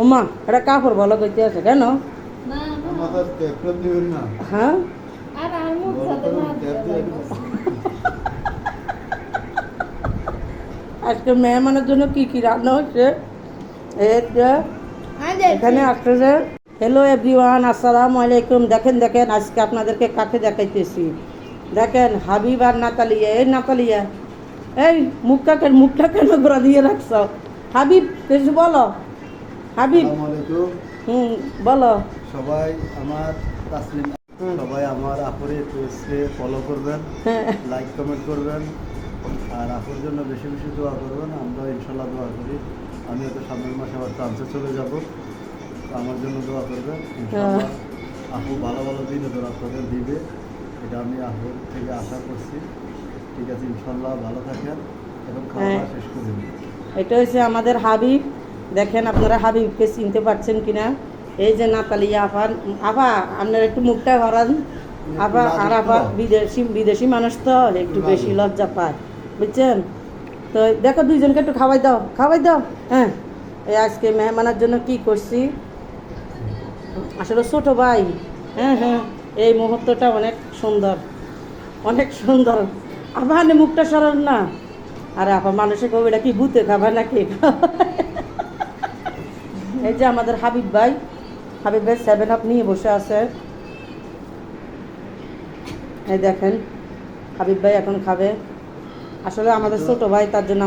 ওমা এটা কাপড় ভালো করতে আছে কেন? হ্যাঁ আজকে মেহমানের জন্য কি কি রান্না হচ্ছে এখানে আসতেছে। হ্যালো এভরিওয়ান, আসসালামু আলাইকুম। দেখেন দেখেন আজকে আপনাদেরকে কাকে দেখাইতেছি। দেখেন হাবিব আর নাতালিয়া। এই নাতালিয়া, এই মুখটা কেন ঘোরা দিয়ে রাখছ? হাবিব কিছু বলো। হাবিব বলো। সবাই আমার তাসলিম, সবাই আমার আপুরে পেজকে ফলো করবেন, লাইক কমেন্ট করবেন, আর আপুর জন্য বেশি বেশি দোয়া করবেন। আমরা ইনশাল্লাহ দোয়া করি। আমি হয়তো সামনের মাসে আবার ফ্রান্সে চলে যাব, আমার জন্য দোয়া করবেন। ইনশাল্লাহ আপু ভালো ভালো বিনোদন আপনাদের দিবে, এটা আমি আপুর থেকে আশা করছি। ঠিক আছে, ইনশাল্লাহ ভালো থাকেন এবং খাওয়া শেষ করুন। এটা হচ্ছে আমাদের হাবিব। দেখেন আপনারা হাবিবকে চিনতে পারছেন কিনা। এই যে নাতালিয়া আফা আপনারা একটু মুখটা হরান। আফা আর আফা বিদেশি মানুষ তো একটু বেশি লজ্জা পায়, বুঝছেন তো। দেখো দুইজনকে একটু খাওয়াই দাও। হ্যাঁ, এই আজকে মেহমানের জন্য কি করছি। আসলে ছোট ভাই, হ্যাঁ এই মুহূর্তটা অনেক সুন্দর। আবার মুখটা সরান না। আরে আপা মানুষে কবে এটা কি ভূতে খাবার নাকি? এই যে আমাদের হাবিব ভাই 7 আপ নিয়ে বসে আছে। এই দেখেন হাবিব ভাই এখন খাবে। আসলে আমাদের ছোট ভাই, তার জন্য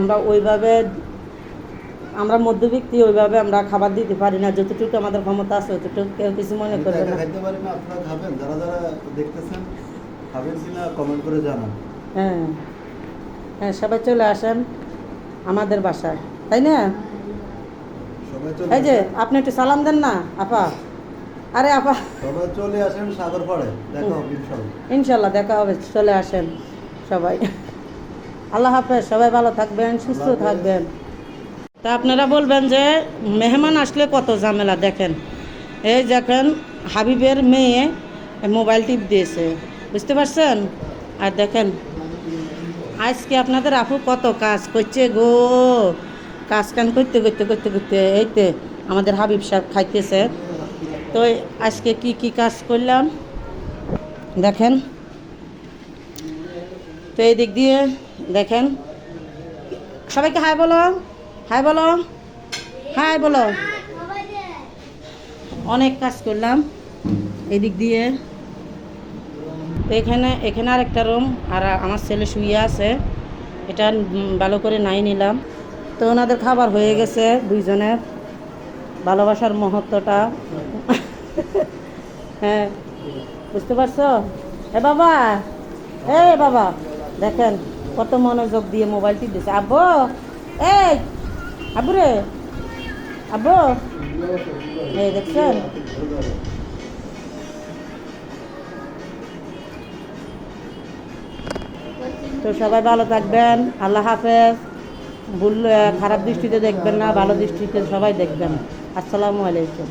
আমরা মধ্যবিত্তি, ওইভাবে আমরা খাবার দিতে পারি না। যতটুকু আমাদের ক্ষমতা আছে ততটুকু কেউ কিছু মনে করবে না। আপনারা খাবেন, যারা যারা দেখতেছেন খাবেন কিনা কমেন্ট করে জানান। হ্যাঁ সবাই চলে আসেন আমাদের বাসায়, তাই না? এই যে আপনি একটু সালাম দেন না আপা। আরে আপা সবাই চলে আসেন সাগর পাড়ে, দেখা হবে ইনশাল্লাহ দেখা হবে। চলে আসেন সবাই। আল্লাহ হাফেজ, সবাই ভালো থাকবেন, সুস্থ থাকবেন। তা আপনারা বলবেন যে মেহমান আসলে কত ঝামেলা। দেখেন এই দেখেন হাবিবের মেয়ে মোবাইল টিপ দিয়েছে, বুঝতে পারছেন? আর দেখেন আজকে আপনাদের আপু কত কাজ করছে গো। কাজ করতে এইতে আমাদের হাবিব সাহেব খাইতেছে। তো আজকে কি কাজ করলাম দেখেন। তো এই দিক দিয়ে দেখেন, সবাইকে হাই বলো। অনেক কাজ করলাম এই দিক দিয়ে। তো এখানে আরেকটা রুম, আর আমার ছেলে শুয়ে আছে, এটা ভালো করে নাই নিলাম। তো ওনাদের খাবার হয়ে গেছে, দুইজনের ভালোবাসার মুহূর্তটা। হ্যাঁ বুঝতে পারছো? বাবা দেখেন কত মনোযোগ দিয়ে মোবাইলটি দিচ্ছে। আব্বু রে এই দেখছেন। তো সবাই ভালো থাকবেন, আল্লাহ হাফেজ। খারাপ দৃষ্টিতে দেখবেন না, ভালো দৃষ্টিতে সবাই দেখবেন। আসসালামু আলাইকুম।